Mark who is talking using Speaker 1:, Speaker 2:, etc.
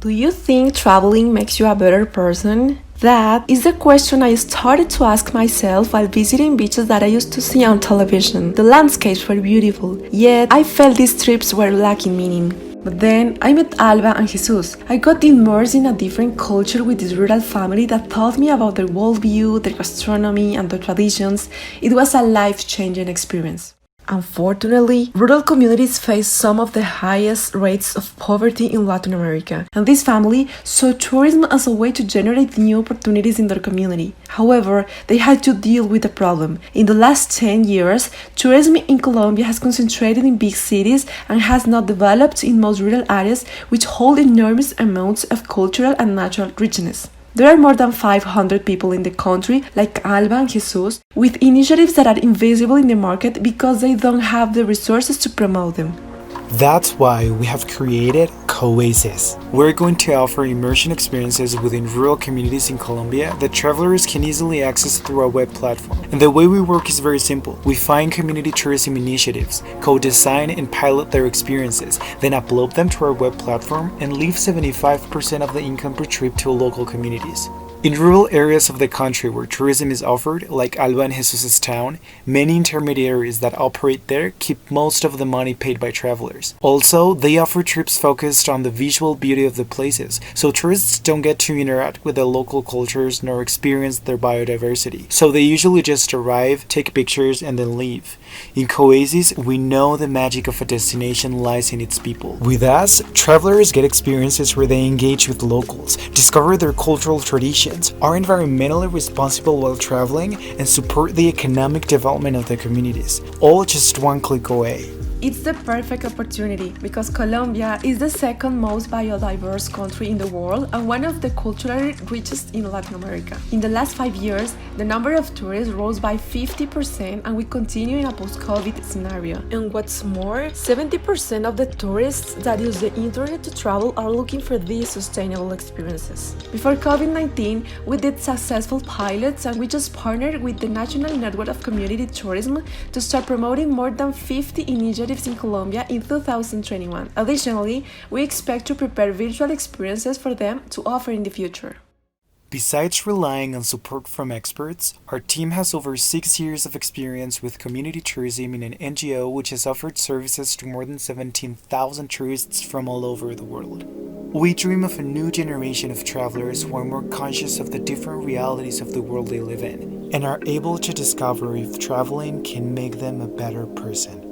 Speaker 1: Do you think traveling makes you a better person? That is the question I started to ask myself while visiting beaches that I used to see on television. The landscapes were beautiful, yet I felt these trips were lacking meaning. But then I met Alba and Jesus. I got immersed in a different culture with this rural family that taught me about their worldview, their gastronomy, and their traditions. It was a life-changing experience. Unfortunately, rural communities face some of the highest rates of poverty in Latin America, and this family saw tourism as a way to generate new opportunities in their community. However, they had to deal with a problem. In the last 10 years, tourism in Colombia has concentrated in big cities and has not developed in most rural areas, which hold enormous amounts of cultural and natural richness. There are more than 500 people in the country, like Alba and Jesus, with initiatives that are invisible in the market because they don't have the resources to promote them.
Speaker 2: That's why we have created Coasis. We're going to offer immersion experiences within rural communities in Colombia that travelers can easily access through our web platform. And the way we work is very simple. We find community tourism initiatives, co-design and pilot their experiences, then upload them to our web platform and leave 75% of the income per trip to local communities. In rural areas of the country where tourism is offered, like Alba and Jesus' town, many intermediaries that operate there keep most of the money paid by travelers. Also, they offer trips focused on the visual beauty of the places, so tourists don't get to interact with the local cultures nor experience their biodiversity. So they usually just arrive, take pictures, and then leave. In Coasis, we know the magic of a destination lies in its people. With us, travelers get experiences where they engage with locals, discover their cultural traditions, are environmentally responsible while traveling, and support the economic development of the communities, all just one click away.
Speaker 1: It's the perfect opportunity because Colombia is the second most biodiverse country in the world and one of the culturally richest in Latin America. In the last 5 years, the number of tourists rose by 50% and we continue in a post-COVID scenario. And what's more, 70% of the tourists that use the internet to travel are looking for these sustainable experiences. Before COVID-19, we did successful pilots and we just partnered with the National Network of Community Tourism to start promoting more than 50 initiatives in Colombia in 2021. Additionally, we expect to prepare virtual experiences for them to offer in the future.
Speaker 2: Besides relying on support from experts, our team has over 6 years of experience with community tourism in an NGO which has offered services to more than 17,000 tourists from all over the world. We dream of a new generation of travelers who are more conscious of the different realities of the world they live in and are able to discover if traveling can make them a better person.